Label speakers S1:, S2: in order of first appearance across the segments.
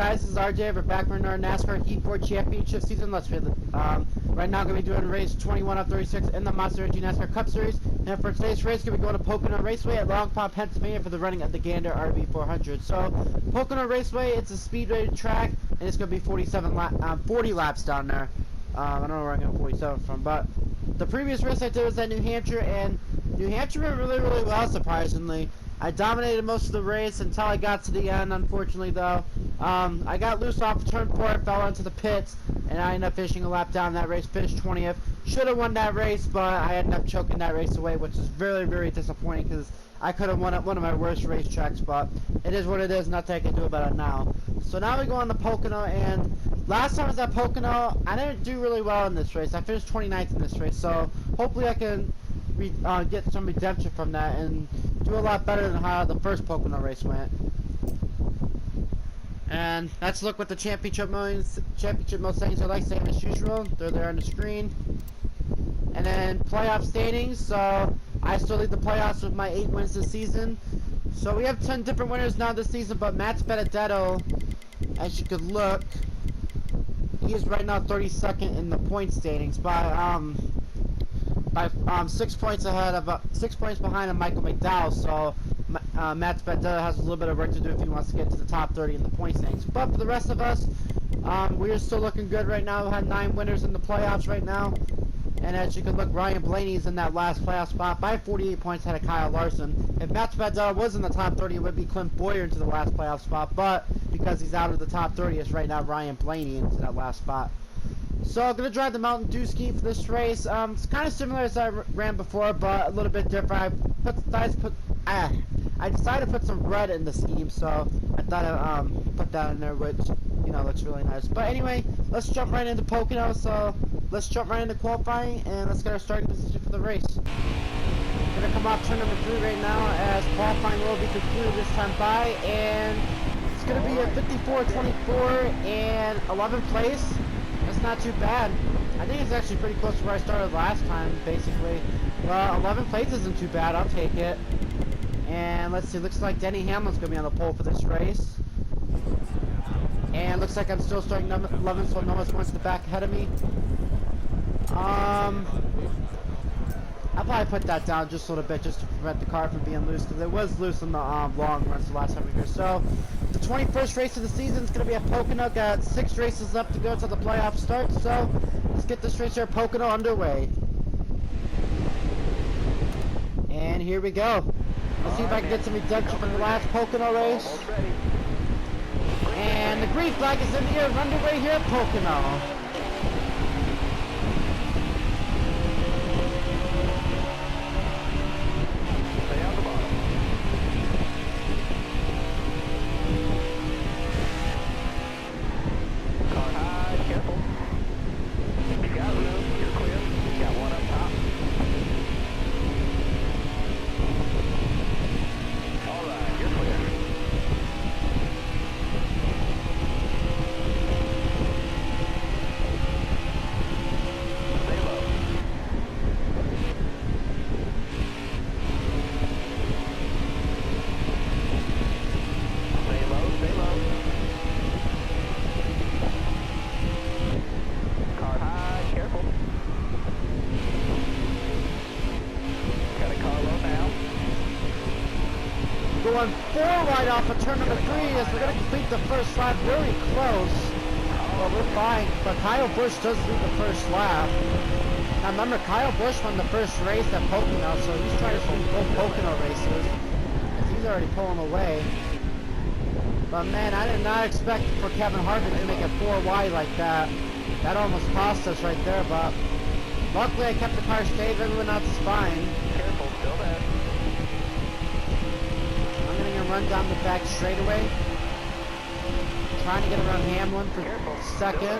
S1: guys? This is RJ. We're back in our NASCAR Heat 4 Championship season. Let's right now, going to be doing race 21 of 36 in the Monster Energy NASCAR Cup Series. And for today's race, going to be going to Pocono Raceway at Long Pong Pennsylvania for the running of the Gander RV 400. So, Pocono Raceway, it's a speed-rated track, and it's going to be 40 laps down there. I don't know where I'm going 47 from, but the previous race I did was at New Hampshire, and New Hampshire went really, really well, surprisingly. I dominated most of the race until I got to the end, unfortunately, though. I got loose off turn 4, fell into the pits, and I ended up finishing a lap down that race, finished 20th. Should have won that race, but I ended up choking that race away, which is very, very disappointing because I could have won at one of my worst racetracks, but it is what it is, nothing I can do about it now. So now we go on to Pocono, and last time I was at Pocono, I didn't do really well in this race. I finished 29th in this race, so hopefully I can get some redemption from that and do a lot better than how the first Pocono race went. And let's look what the championship mode settings are like, same as usual. They're there on the screen. And then playoff standings. So I still lead the playoffs with my 8 wins this season. So we have 10 different winners now this season, but Matt Benedetto, as you could look, he is right now 32nd in the point standings by 6 points ahead of 6 points behind Michael McDowell. So Matt Benedetto has a little bit of work to do if he wants to get to the top 30 in the point standings. But for the rest of us, we are still looking good right now. We have 9 winners in the playoffs right now. And as you can look, Ryan Blaney's in that last playoff spot by 48 points ahead of Kyle Larson. If Matt Benedetto was in the top 30, it would be Clint Boyer into the last playoff spot. But because he's out of the top 30, it's right now Ryan Blaney into that last spot. So I'm going to drive the Mountain Dew scheme for this race. It's kind of similar as I ran before, but a little bit different. I decided to put some red in the scheme, so I thought I'd put that in there, which, you know, looks really nice. But anyway, let's jump right into Pocono. So let's jump right into qualifying, and let's get our starting position for the race. We're going to come off turn number 3 right now, as qualifying will be concluded this time by, and it's going to be a 54-24 and 11th place. That's not too bad. I think it's actually pretty close to where I started last time, basically. Well, 11th place isn't too bad. I'll take it. And let's see. Looks like Denny Hamlin's going to be on the pole for this race. And looks like I'm still starting 11th, so no one's going to the back ahead of me. I'll probably put that down just a little bit just to prevent the car from being loose, because it was loose in the long runs the last time we were here. So the 21st race of the season is going to be at Pocono. Got 6 races left to go until the playoffs start. So let's get this race here at Pocono underway. And here we go. Let's see if I can get some redemption from the last Pocono race. And the green flag is in the air, underway here at Pocono. Going 4 right off of turn number 3 as we're going to complete the first lap. Really close, but we're fine. But Kyle Busch does lead the first lap. Now remember, Kyle Busch won the first race at Pocono, so he's trying to win both Pocono races, as he's already pulling away. But man, I did not expect for Kevin Harvick to make it 4 wide like that. That almost cost us right there, but luckily I kept the car stable, everyone else's fine.
S2: Careful, still there.
S1: Run down the back straightaway, trying to get around Hamlin for second.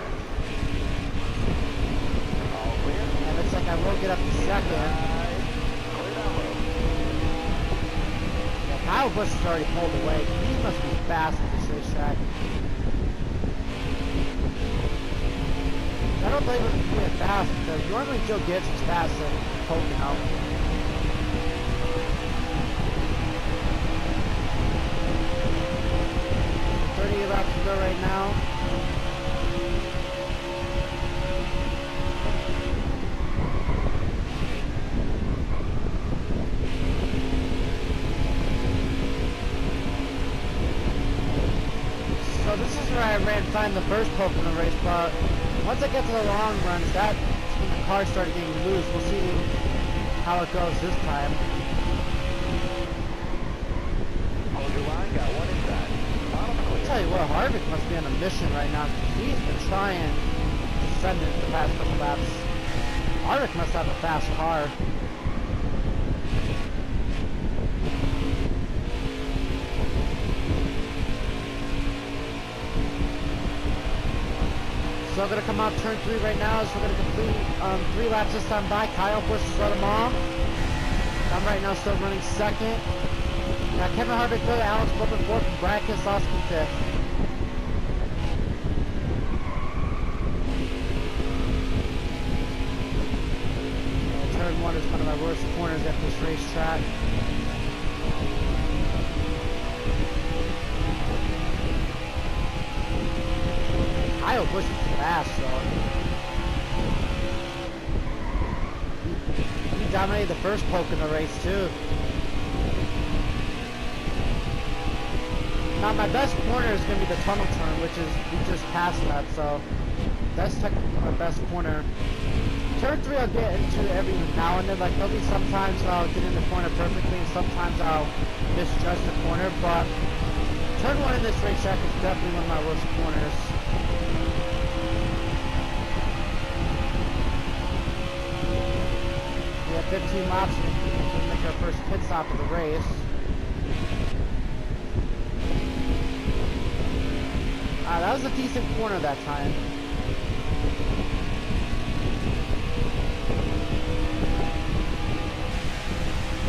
S1: And looks like I will get up to second. Yeah, Kyle Busch has already pulled away. He must be fast at this racetrack. I don't blame him for being fast, because normally Joe Gibbs is fast at Pocono. 38 3 laps to go right now. So this is where I ran fine the first Pocono race, but once I get to the long runs, that's when the car started getting loose. We'll see how it goes this time.
S2: Hold your line, got one inside. Bottom clear.
S1: I'll tell you what, Harvick must be on a mission right now. He's been trying to send it the past couple laps. Harvick must have a fast car. So I'm going to come out turn 3 right now, so we're going to complete 3 laps this time by. Kyle Busch has let him off. I'm right now still running second. Now Kevin Harvick third, Alex Bowman fourth, and Brad Keselowski fifth. Turn 1 is one of my worst corners at this racetrack. Kyle Busch is fast, though. He dominated the first Pocono race, too. Now, my best corner is going to be the tunnel turn, which is, we just passed that, so that's technically my best corner. Turn 3 I'll get into every now and then, like there'll be sometimes I'll get in the corner perfectly, and sometimes I'll misjudge the corner, but turn 1 in this racetrack is definitely one of my worst corners. We have 15 laps to make our first pit stop of the race. That was a decent corner that time.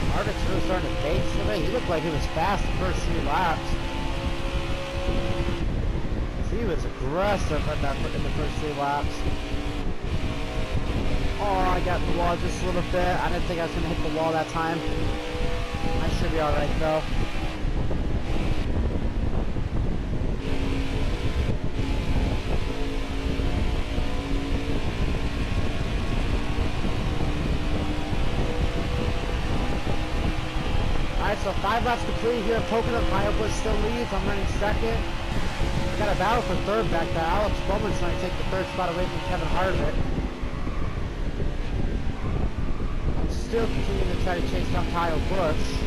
S1: Harvick's really starting to fade today. He looked like he was fast the first 3 laps. He was aggressive in the first 3 laps. Oh, I got the wall just a little bit. I didn't think I was going to hit the wall that time. I should be alright though. Alright, so 5 laps complete here at Pocono. Kyle Busch still leads. I'm running second. I got a battle for third back there. Alex Bowman's trying to take the third spot away from Kevin Harvick. I'm still continuing to try to chase down Kyle Busch.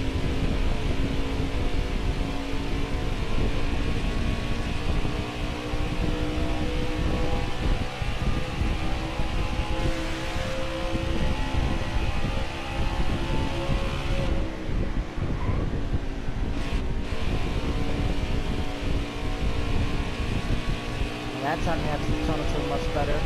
S1: That time he had to tunnel to much better.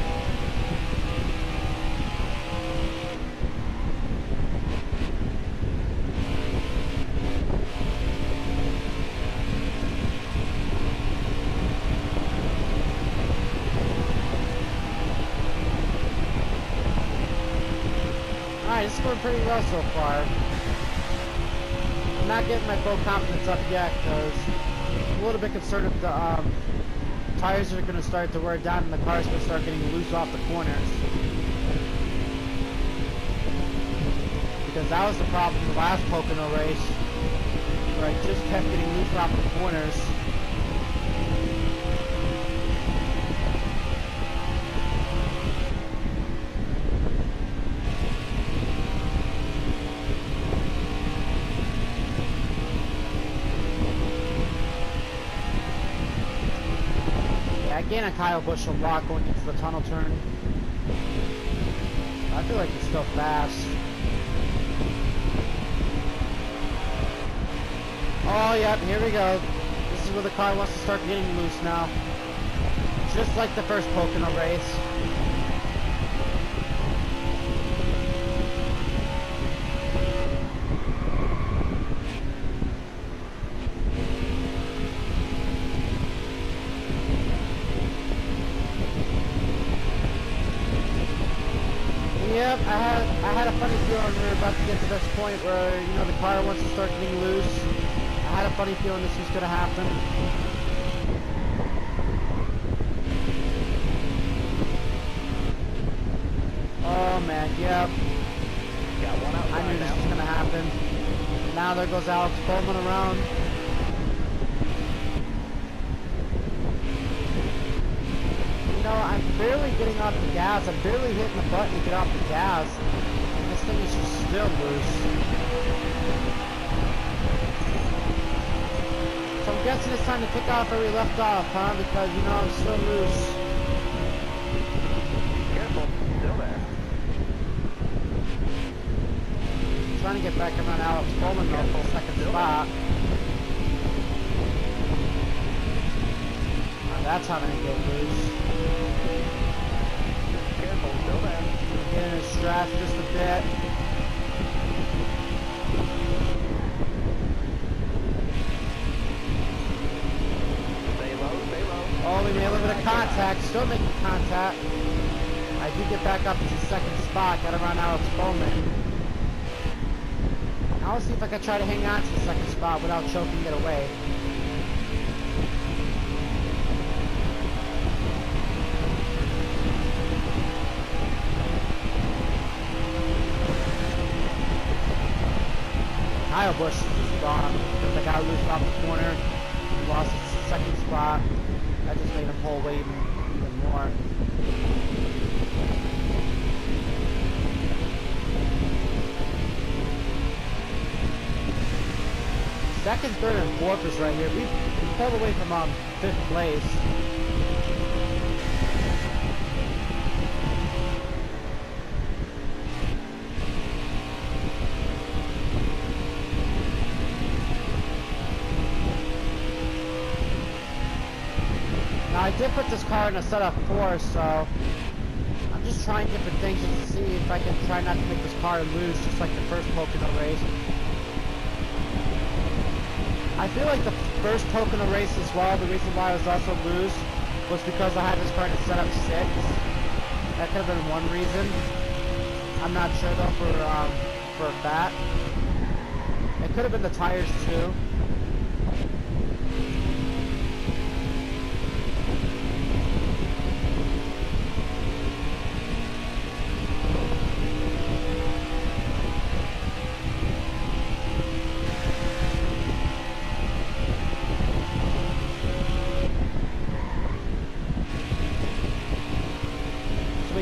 S1: Alright, it's going pretty well so far. I'm not getting my full confidence up yet because I'm a little bit concerned if the tires are going to start to wear down and the car's going to start getting loose off the corners. Because that was the problem in the last Pocono race, where I just kept getting loose off the corners. Again, a Kyle Busch a lot going into the tunnel turn. I feel like he's still fast. Oh, yep, here we go. This is where the car wants to start getting loose now. Just like the first Pocono race. Yep, I had a funny feeling we were about to get to this point where, you know, the car wants to start getting loose. I had a funny feeling this was going to happen. Yep.
S2: Got one
S1: I
S2: outside
S1: knew this
S2: now.
S1: was gonna happen. Now there goes Alex Bowman around. You know, I'm barely getting off the gas. I'm barely hitting the button to get off the gas. And this thing is just still loose. So I'm guessing it's time to pick off where we left off, huh? Because, you know, I'm still loose.
S2: Careful, still there.
S1: Trying to get back around Alex Bowman though for the second spot. That's how they get loose.
S2: Careful, still there.
S1: Getting his strap just a bit.
S2: Stay low, stay low.
S1: Oh, we made a little bit of contact. Still making contact. I do get back up to the second spot. Got around Alex Bowman. I'll see if I can try to hang on to the second spot without choking it away. Kyle Busch is just gone. Because I got loose off the corner. He lost his second spot. That just made him pull away even more. Second, third, and fourth is right here. We pulled away from fifth place. Now I did put this car in a setup 4, so I'm just trying different things just to see if I can try not to make this car lose, just like the first Pocono race. I feel like the first Pocono race as well, the reason why I was also loose was because I had this car in a setup 6. That could have been one reason. I'm not sure though for a fact. It could have been the tires too.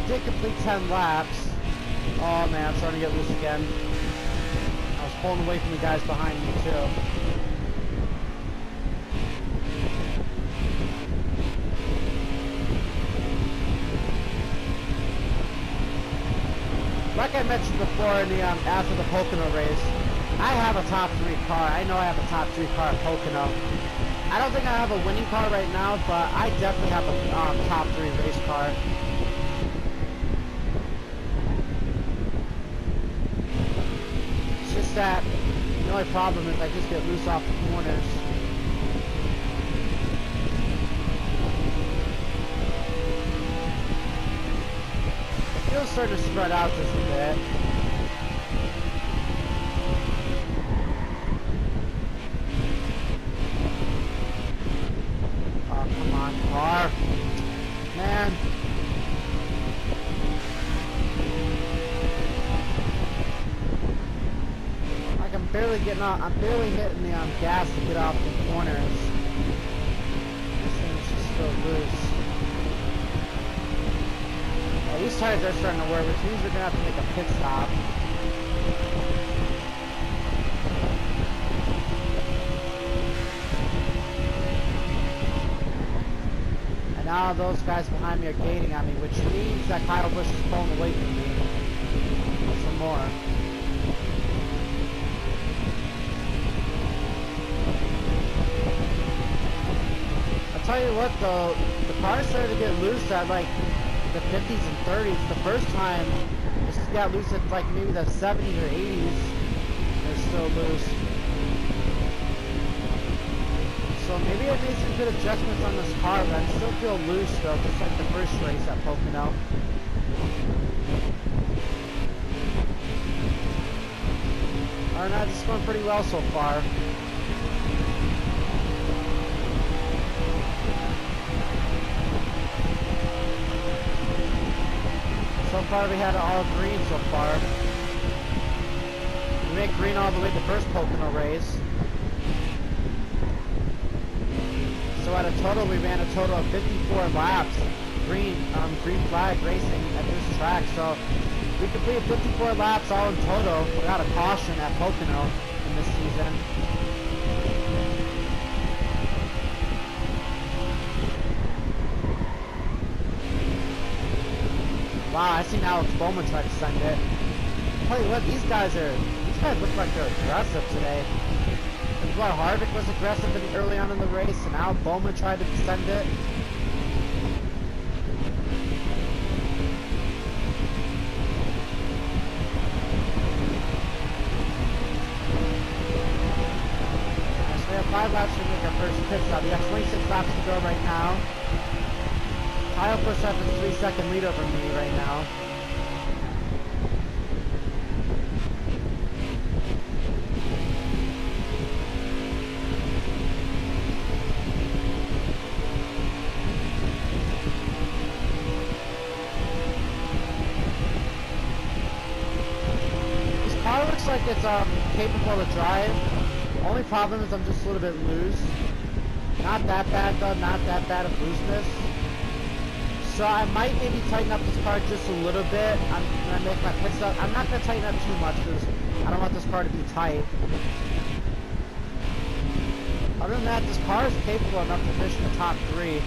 S1: Did complete 10 laps. Oh man, I'm starting to get loose again. I was pulling away from the guys behind me too. Like I mentioned before in the after the Pocono race, I have a top 3 car. I know I have a top 3 car at Pocono. I don't think I have a winning car right now, but I definitely have a top 3 race car. That the only problem is I just get loose off the corners. The field's starting to spread out just a bit. Oh, come on, car. Man. Barely getting off. I'm barely hitting the gas to get off the corners. This thing's just so loose. Well, these tires are starting to wear, which means we're gonna have to make a pit stop. And now those guys behind me are gating on me, which means that Kyle Busch is pulling away from me. Some more. Tell you what though, the car started to get loose at like the 50s and 30s. The first time this got loose at like maybe the 70s or 80s. It's still loose. So maybe I made some good adjustments on this car, but I still feel loose though, just like the first race at Pocono. Alright, now this is going pretty well so far. So far we had all green so far. We made green all the way the first Pocono race. So at a total, we ran a total of 54 laps. Green flag racing at this track. So we completed 54 laps all in total without a caution at Pocono in this season. Wow, I seen Alex Bowman try to send it. Tell you what, these guys look like they're aggressive today. That's why Harvick was aggressive early on in the race, and now Bowman tried to send it. So we have 5 laps to make our first pit stop. We got 26 laps to go right now. Kyle Busch has a 3-second lead over me right now. This car looks like it's capable to drive. Only problem is I'm just a little bit loose. Not that bad though, not that bad of looseness. So I might maybe tighten up this car just a little bit. When I make my pit stop. I'm not going to tighten up too much because I don't want this car to be tight. Other than that, this car is capable enough to finish in the top 3.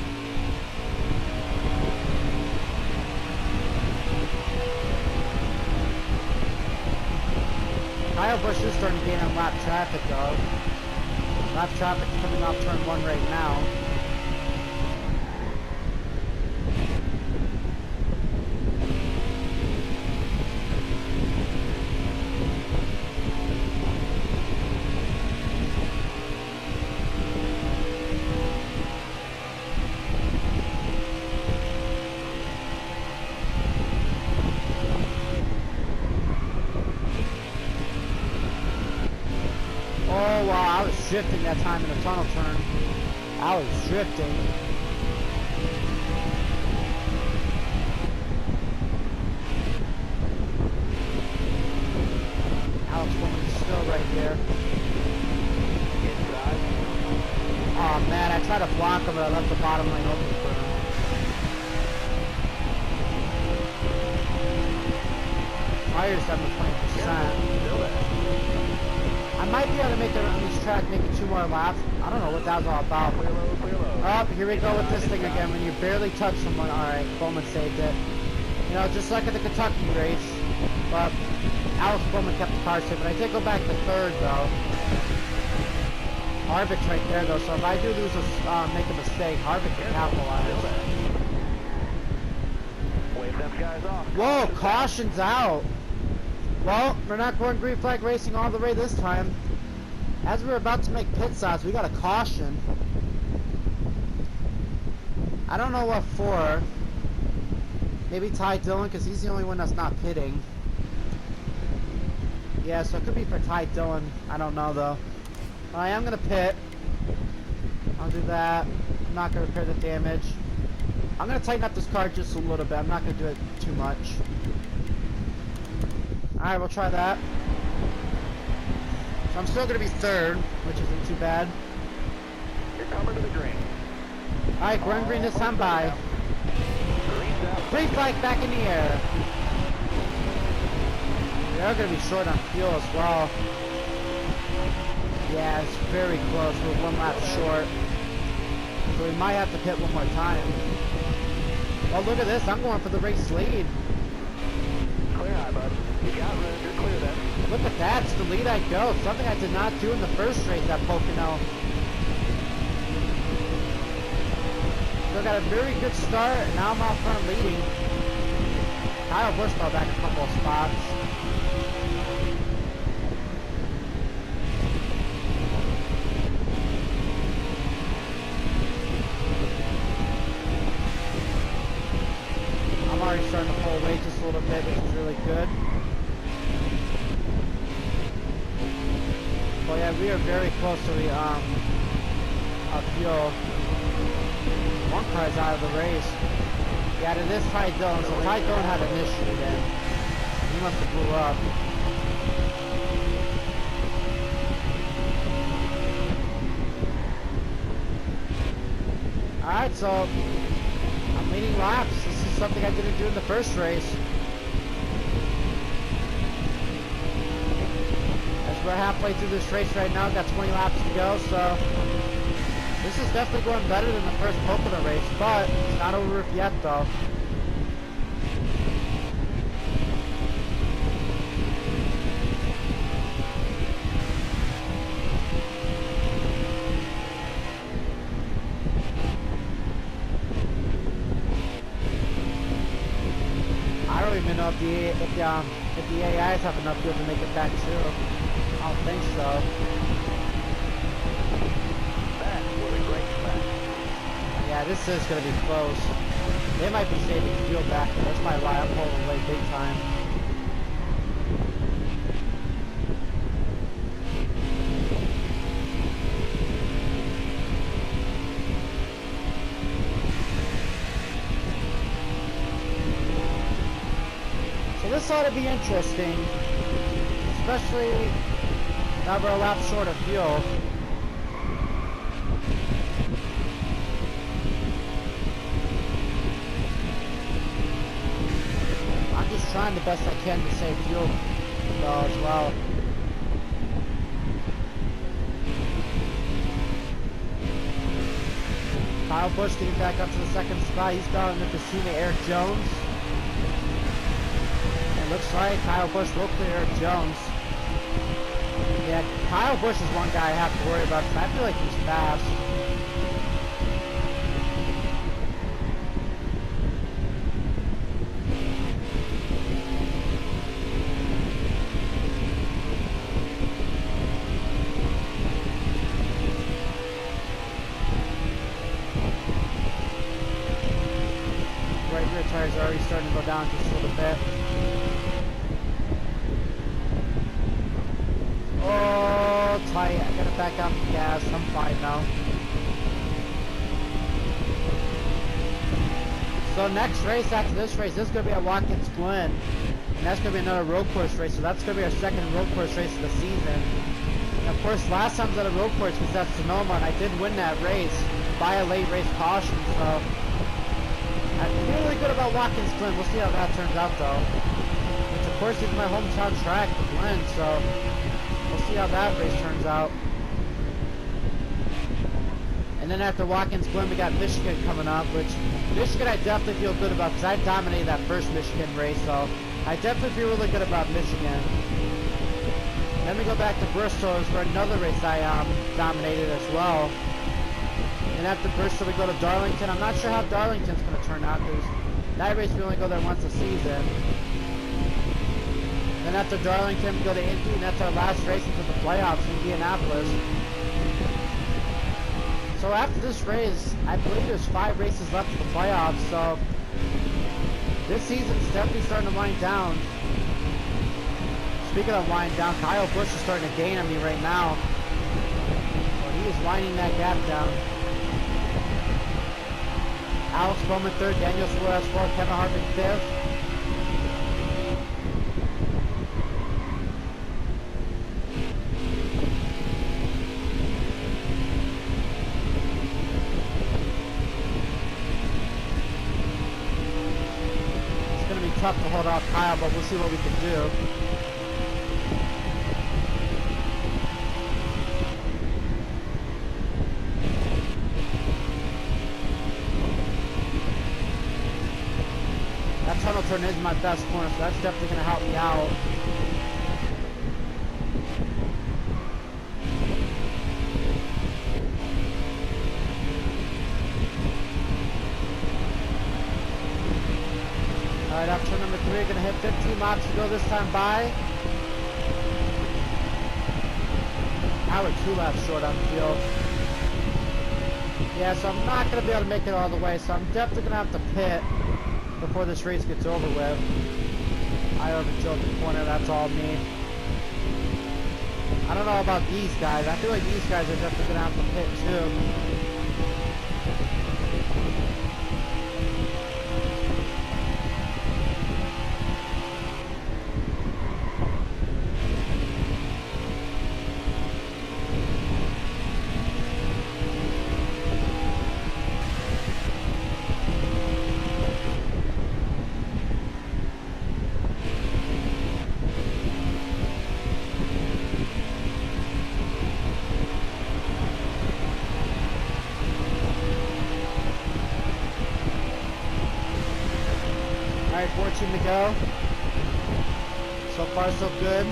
S1: Kyle Busch is starting to gain on lap traffic though. Lap traffic coming off turn 1 right now. Oh wow, I was drifting that time in the tunnel turn. I was drifting. Alex Bowman is still right there. Oh man, I tried to block him, but I left the bottom lane open for him. Tires down to 20%. I might be able to make it on this track, make it 2 more laps. I don't know what that was all about. Oh, here we go with this thing again. When you barely touch someone, alright, Bowman saved it. You know, just like at the Kentucky race. But Alex Bowman kept the car safe. But I did go back to 3rd, though. Harvick's right there, though. So if I do lose make a mistake, Harvick can capitalize.
S2: Wave them guys off.
S1: Whoa, caution's out. Well, we're not going green flag racing all the way this time. As we're about to make pit stops, we got a caution. I don't know what for. Maybe Ty Dillon, because he's the only one that's not pitting. Yeah, so it could be for Ty Dillon. I don't know, though. I am going to pit. I'll do that. I'm not going to repair the damage. I'm going to tighten up this car just a little bit. I'm not going to do it too much. Alright, we'll try that. So I'm still going to be 3rd, which isn't too bad.
S2: You're coming to the green.
S1: Alright, we're in green this time by. Green flag back in the air. They're going to be short on fuel as well. Yeah, it's very close. We're 1 lap short. So we might have to pit 1 more time. Well, look at this. I'm going for the race lead.
S2: Clear high, bud. You got room. You're clear then.
S1: Look at that. It's the lead I go. Something I did not do in the first race at Pocono. So I got a very good start, and now I'm out front leading. Kyle Busch fell back a couple of spots. I'm already starting to pull away just a little bit, which is really good. Well, yeah, we are very close to the fuel. One car's out of the race. Yeah, it is Ty Dillon, so Ty Dillon had an issue then. He must have blew up. Alright, so I'm leading laps. This is something I didn't do in the first race. As we're halfway through this race right now, got 20 laps to go, so this is definitely going better than the first Pocono race, but it's not over yet though. I don't even know if the AIs have enough fuel to make it back too. I don't think so.
S2: That was a great smash.
S1: Yeah, this is going to be close. They might be saving fuel back. That's my lie. I'm pulling away big time. So this ought to be interesting, especially now we're a lap short of fuel. I'm just trying the best I can to save fuel though as well. Kyle Busch getting back up to the second spot. He's down with the teammate Eric Jones. Looks like Kyle Busch will clear Eric Jones. Yeah, Kyle Busch is one guy I have to worry about because I feel like he's fast. Right rear tires are already starting to go down just a little bit. Oh, tight. I gotta back out the gas. I'm fine now. So next race after this race, this is gonna be at Watkins Glen. And that's gonna be another road course race. So that's gonna be our second road course race of the season. And of course, last time I was at a road course was at Sonoma, and I did win that race by a late race caution. So I feel really good about Watkins Glen. We'll see how that turns out though. Which of course is my hometown track, the Glen. So we'll see how that race turns out. And then after Watkins Glen, we got Michigan coming up, which Michigan I definitely feel good about because I dominated that first Michigan race, so I definitely feel really good about Michigan. Then we go back to Bristol for another race I dominated as well. And after Bristol, we go to Darlington. I'm not sure how Darlington's going to turn out because that race we only go there once a season. Then after Darlington, we go to Indy, and that's our last race into the playoffs in Indianapolis. So after this race, I believe there's 5 races left in the playoffs, so this season's definitely starting to wind down. Speaking of wind down, Kyle Busch is starting to gain on me right now. Well, he is winding that gap down. Alex Bowman 3rd, Daniel Suarez 4th, Kevin Harvick 5th. Tough to hold off Kyle, but we'll see what we can do. That tunnel turn is my best corner, so that's definitely going to help me out. Alright, up turn number 3, gonna hit 15 laps to go this time by. Now we're 2 laps short on the field. Yeah, so I'm not gonna be able to make it all the way, so I'm definitely gonna have to pit before this race gets over with. I overdrove the corner, that's all me. I don't know about these guys. I feel like these guys are definitely gonna have to pit too. Alright, 14 to go. So far, so good.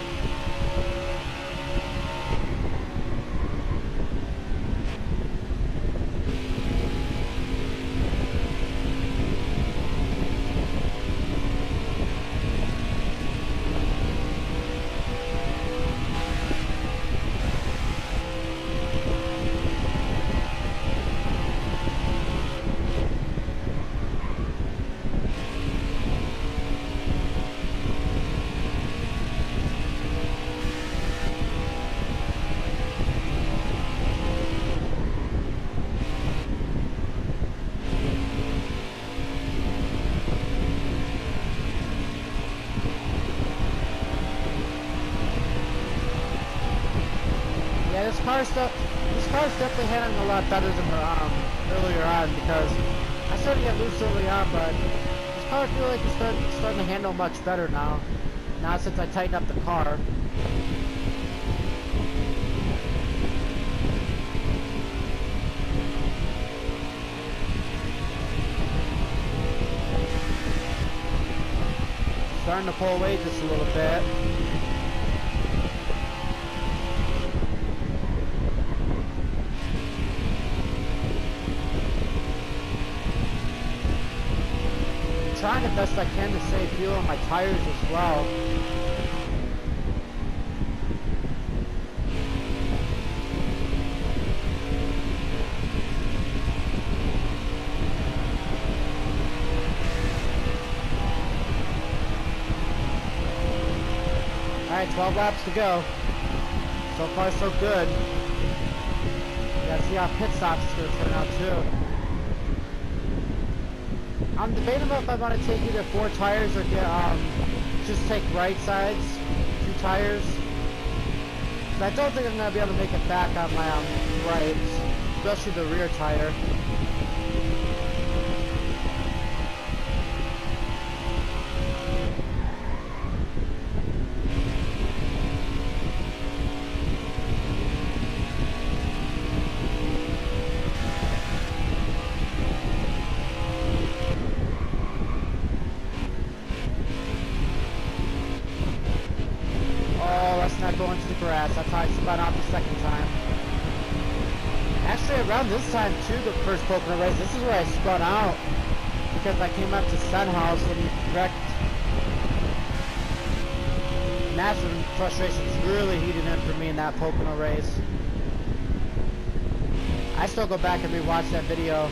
S1: Yeah, this car's definitely handling a lot better than earlier on, because I started to get loose early on, but this car I feel like is starting to handle much better now. Now since I tightened up the car. Starting to pull away just a little bit. Trying the best I can to save fuel on my tires as well. Alright, 12 laps to go. So far so good. Gotta see how pit stops is gonna turn out too. I'm debating about if I want to take either 4 tires or get just take right sides, 2 tires. But I don't think I'm gonna be able to make it back on my right, especially the rear tire. Not going to the grass. That's how I spun out the second time. Actually, around this time too, the first Pocono race, this is where I spun out because I came up to Sunhouse and wrecked. Natural frustrations really heated in for me in that Pocono race. I still go back and rewatch that video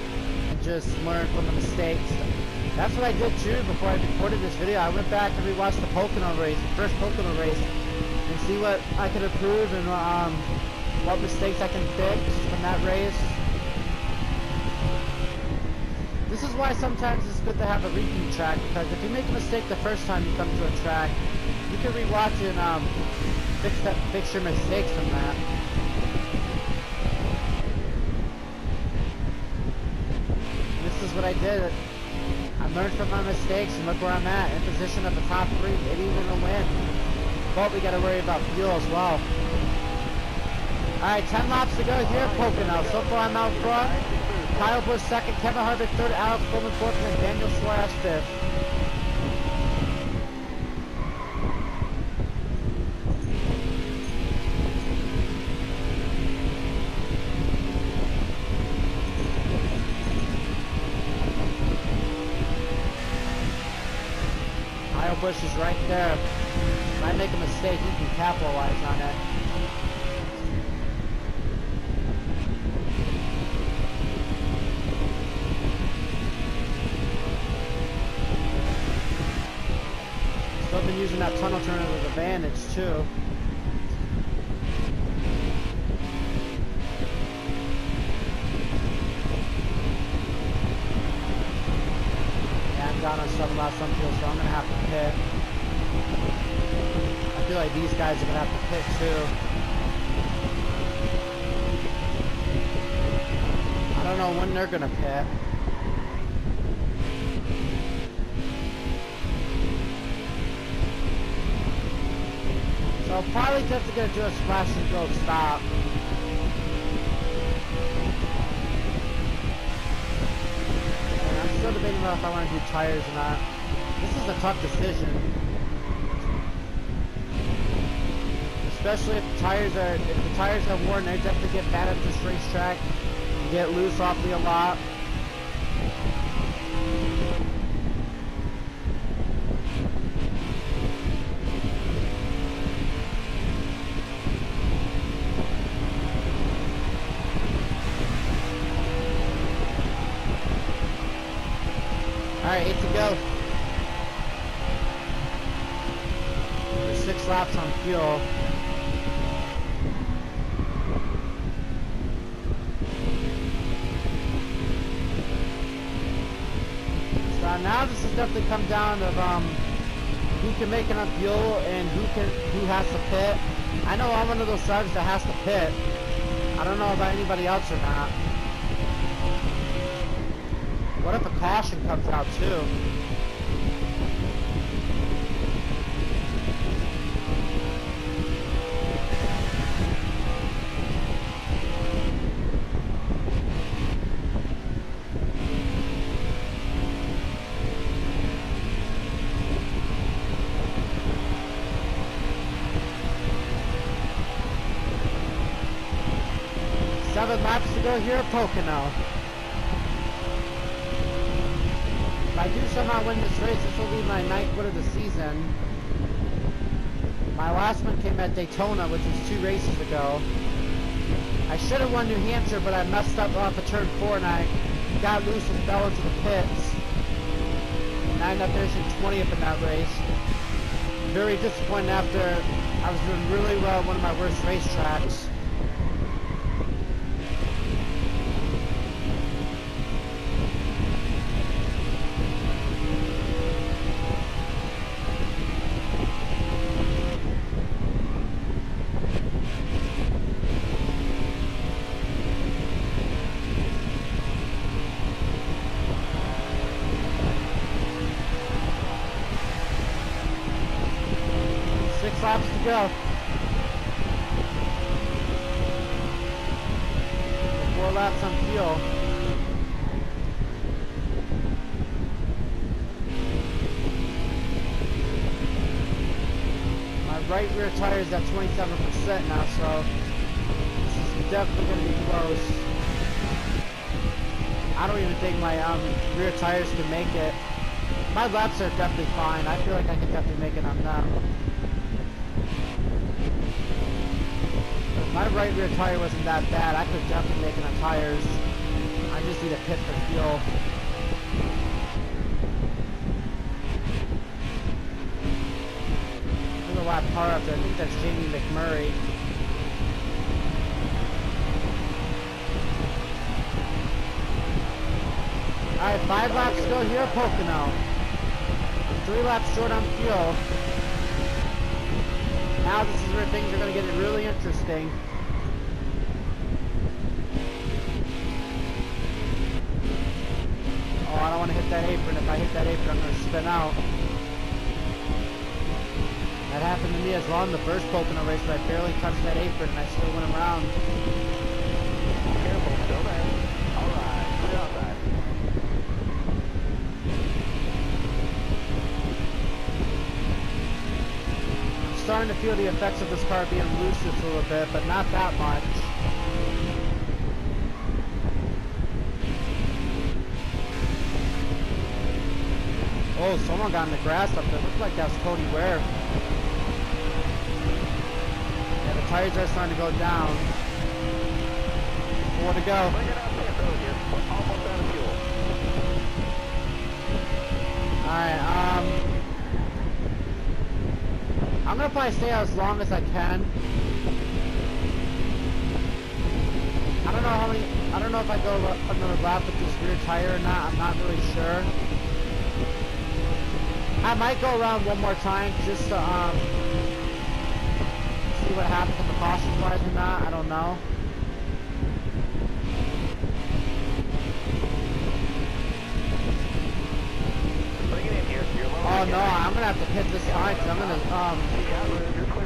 S1: and just learn from the mistakes. That's what I did too before I recorded this video. I went back and rewatched the Pocono race, the first Pocono race, and see what I could improve and what mistakes I can fix from that race. This is why sometimes it's good to have a repeat track, because if you make a mistake the first time you come to a track, you can rewatch and fix your mistakes from that. This is what I did. I learned from my mistakes and look where I'm at, in position at the top 3, maybe even a win. But we gotta worry about fuel as well. Alright, 10 laps to go here at Pocono. So far I'm out front. Kyle Busch second, Kevin Harvick third, Alex Bowman fourth, and Daniel Suarez fifth. Kyle Busch is right there. If I make a mistake, he can capitalize on it. Still been using that tunnel turn as an advantage too. Yeah, I'm down on some fuel, so I'm gonna have to pit. I feel like these guys are gonna have to pit too. I don't know when they're gonna pit. So probably just gonna do a splash and go stop. And I'm still debating about if I want to do tires or not. This is a tough decision. Especially if the tires are worn, they definitely get bad at this racetrack. You get loose awfully a lot. Alright, 8 to go. There's 6 laps on fuel. So now this has definitely come down to who can make enough fuel and who has to pit. I know I'm one of those drivers that has to pit. I don't know about anybody else or not. What if a caution comes out too? Seven laps to go here at Pocono. If I do somehow win this race, this will be my 9th win of the season. My last one came at Daytona, which was 2 races ago. I should have won New Hampshire, but I messed up off of turn 4 and I got loose and fell into the pits. And I ended up finishing 20th in that race. Very disappointed after I was doing really well at one of my worst racetracks. Laps to go. 4 laps on fuel. My right rear tire is at 27% now, so this is definitely going to be close. I don't even think my rear tires can make it. My laps are definitely fine. I feel like I can definitely make it on them. If my right rear tire wasn't that bad, I could definitely make it on tires. I just need a pit for fuel. There's a lap car up there. I think that's Jamie McMurray. Alright, 5 laps to go here at Pocono. 3 laps short on fuel. Now this is where things are going to get really interesting. Oh, I don't want to hit that apron. If I hit that apron, I'm going to spin out. That happened to me as well in the first Pocono race, but I barely touched that apron and I still went around.
S2: Careful, still there. Alright, clear outside.
S1: Starting to feel the effects of this car being loose just a little bit, but not that much. Oh, someone got in the grass up there. Looked like that was Cody Ware. Yeah, the tires are starting to go down. 4 to go. Alright, I'm gonna probably stay out as long as I can. I don't know if I go another lap with this rear tire or not. I'm not really sure. I might go around one more time just to see what happens if the caution flies or not. I don't know. Oh no, I'm gonna have to pit this time because I'm gonna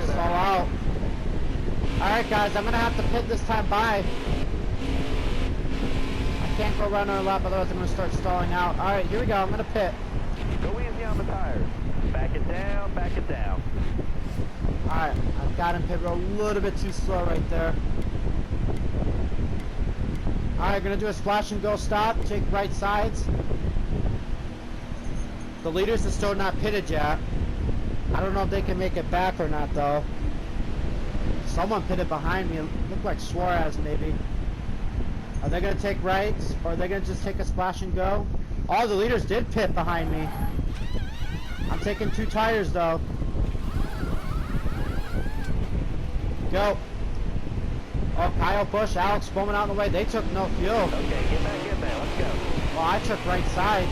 S1: stall out. Alright guys, I'm gonna have to pit this time. Bye. I can't go run on a lap, otherwise I'm gonna start stalling out. Alright, here we go. I'm gonna pit.
S2: Go easy down the tires. Back it down, back it down.
S1: Alright, I've got him pit road a little bit too slow right there. Alright, gonna do a splash and go stop, take right sides. The leaders are still not pitted yet. I don't know if they can make it back or not though. Someone pitted behind me, it looked like Suarez maybe. Are they gonna take rights, or are they gonna just take a splash and go? All the leaders did pit behind me. I'm taking 2 tires though. Go. Oh, Kyle Busch, Alex Bowman out in the way. They took no fuel.
S2: Okay, get back, let's go.
S1: Well, I took right sides.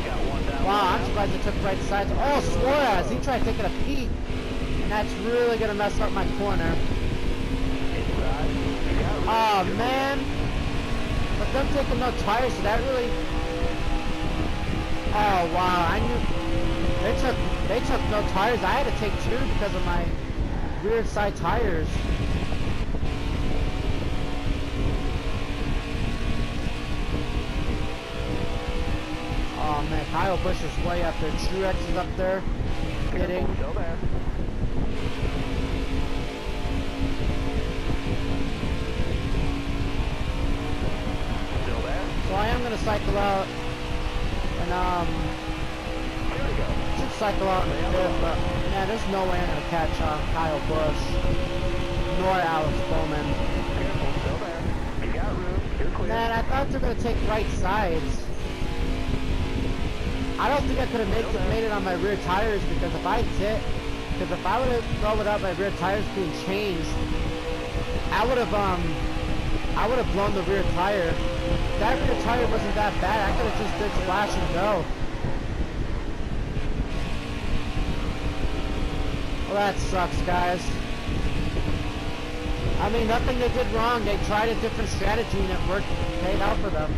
S2: Got one down.
S1: Wow, I'm surprised they took right sides. Oh, Suarez, he tried taking a peek. And that's really going to mess up my corner.
S2: Inside. You got room.
S1: Oh, man. But them taking no tires, did that really... Oh, wow, I knew... They took no tires. I had to take 2 because of my rear side tires. Oh man, Kyle Busch is way up there. Truex is up there. Hitting.
S2: Still there. Still there.
S1: So I am gonna cycle out and
S2: Here we go.
S1: should cycle out in the 5th, but man, there's no way I'm gonna catch Kyle Busch nor Alex Bowman.
S2: Careful, still there. You got room. You're clear.
S1: Man, I thought they were gonna take right sides. I don't think I could have made it on my rear tires because if I would have thrown it up my rear tires being changed, I would have blown the rear tire. That rear tire wasn't that bad. I could have just did splash and go. Well, that sucks, guys. I mean, nothing they did wrong. They tried a different strategy and it worked, paid out for them.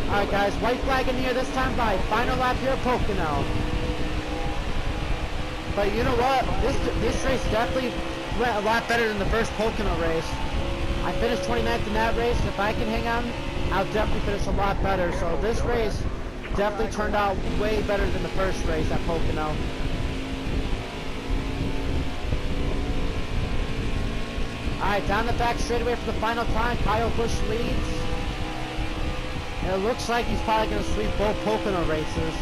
S1: Alright guys, white flag in here this time by final lap here at Pocono. But you know what? This race definitely went a lot better than the first Pocono race. I finished 29th in that race. If I can hang on, I'll definitely finish a lot better. So this race definitely turned out way better than the first race at Pocono. Alright, down the back straightaway for the final time. Kyle Busch leads. And it looks like he's probably going to sweep both Pocono races.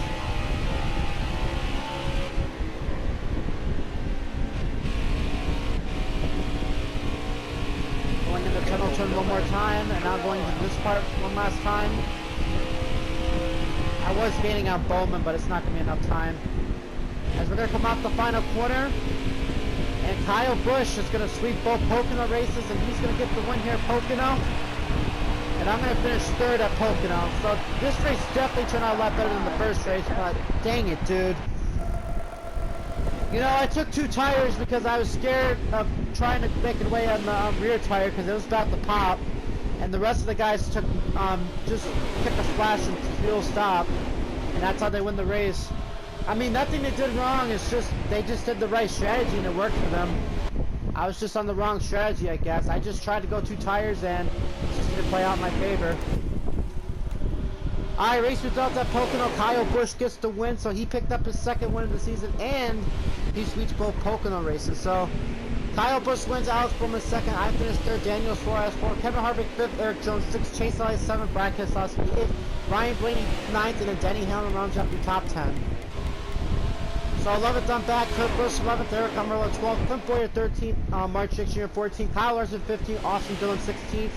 S1: Going into tunnel turn one more time, and now going to this part one last time. I was gaining on Bowman, but it's not going to be enough time. As we're going to come off the final corner, and Kyle Busch is going to sweep both Pocono races, and he's going to get the win here at Pocono. And I'm going to finish 3rd at Pocono. So this race definitely turned out a lot better than the first race, but dang it, dude. You know, I took 2 tires because I was scared of trying to make it away on the rear tire because it was about to pop. And the rest of the guys took just took a splash and fuel stop. And that's how they win the race. I mean, nothing they did wrong. It's just they just did the right strategy and it worked for them. I was just on the wrong strategy, I guess. I just tried to go 2 tires and it just didn't play out in my favor. Alright, race results at Pocono. Kyle Busch gets the win, so he picked up his 2nd win of the season and he sweeps both Pocono races. So Kyle Busch wins, Alex Bowman 2nd. I finished 3rd, Daniel Suarez 4th, Kevin Harvick 5th, Eric Jones 6th, Chase Elliott 7th, Brad Keselowski 8th, Ryan Blaney 9th, and then Denny Hamlin rounds up your top 10. So 11th I'm back, Kurt Busch 11th, Eric Almirola 12th, Clint Boyer 13th, Mark Dixon Jr. 14th, Kyle Larson 15th, Austin Dillon 16th,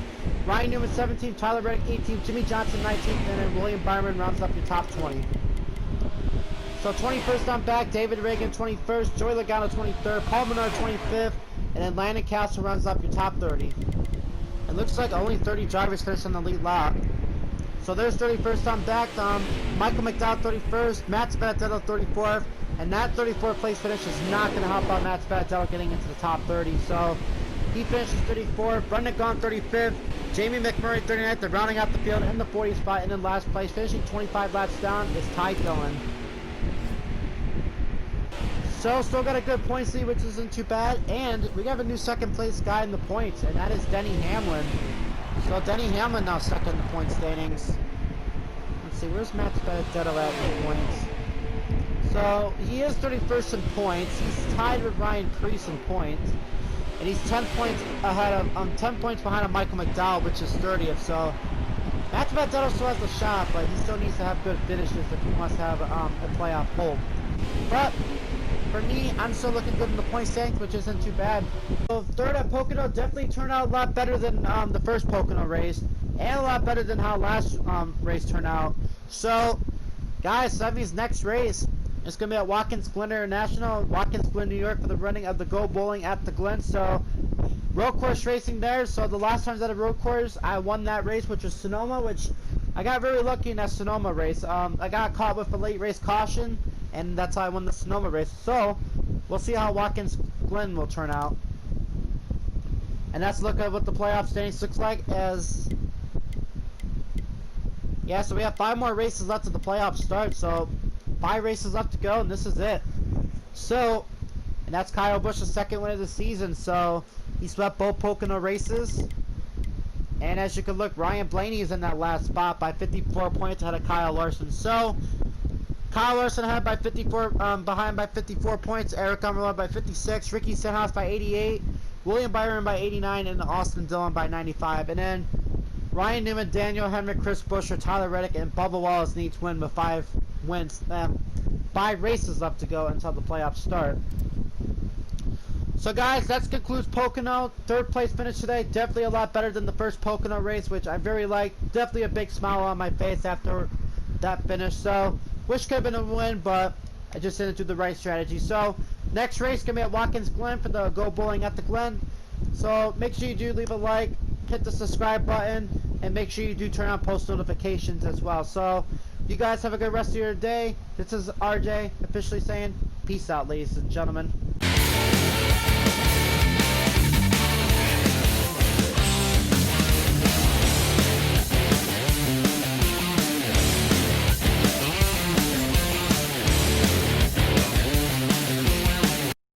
S1: Ryan Newman 17th, Tyler Reddick 18th, Jimmy Johnson 19th, and then William Byron rounds up your top 20. So 21st I'm back, David Reagan 21st, Joey Logano 23rd, Paul Menard 25th, and then Landon Castle rounds up your top 30. It looks like only 30 drivers finished on the lead lap. So there's 31st I'm back, Michael McDowell 31st, Matt Spadatello 34th, and that 34th place finish is not going to help out Matt Spadatello getting into the top 30. So he finishes 34th, Brendan Gaughan 35th, Jamie McMurray 39th, they're rounding out the field in the 40th spot, and in last place, finishing 25 laps down, is Ty Dillon. So still got a good points lead, which isn't too bad, and we have a new second place guy in the points, and that is Denny Hamlin. So Denny Hamlin now second in the point standings. Let's see, where's Matt Benedetto at in points? So he is 31st in points. He's tied with Ryan Preece in points, and he's 10 points ahead of 10 points behind of Michael McDowell, which is 30th. So Matt Benedetto still has the shot, but he still needs to have good finishes if he wants to have a playoff hold. But for me, I'm still looking good in the point standings, which isn't too bad. So third at Pocono definitely turned out a lot better than the first Pocono race, and a lot better than how last race turned out. So, guys, that means next race is going to be at Watkins Glen International, Watkins Glen, New York, for the running of the Go Bowling at the Glen. So, road course racing there. So the last time I was at a road course, I won that race, which was Sonoma, which I got very lucky in that Sonoma race. I got caught with a late race caution, and that's how I won the Sonoma race. So we'll see how Watkins Glen will turn out. And that's a look at what the playoff standings looks like. So we have 5 more races left to the playoff start. So 5 races left to go, and this is it. So, and that's Kyle Busch's second win of the season. So he swept both Pocono races. And as you can look, Ryan Blaney is in that last spot by 54 points ahead of Kyle Larson. So Kyle Larson behind by 54 points. Eric Ummerlund by 56. Ricky Stenhouse by 88. William Byron by 89. And Austin Dillon by 95. And then Ryan Newman, Daniel Henrik, Chris Buescher, Tyler Reddick, and Bubba Wallace needs win with 5 wins. 5 races left to go until the playoffs start. So guys, that concludes Pocono. 3rd place finish today. Definitely a lot better than the first Pocono race, which I very like. Definitely a big smile on my face after that finish. So, wish could have been a win, but I just didn't do the right strategy. So, next race going to be at Watkins Glen for the Go Bowling at the Glen. So, make sure you do leave a like, hit the subscribe button, and make sure you do turn on post notifications as well. So, you guys have a good rest of your day. This is RJ officially saying peace out, ladies and gentlemen.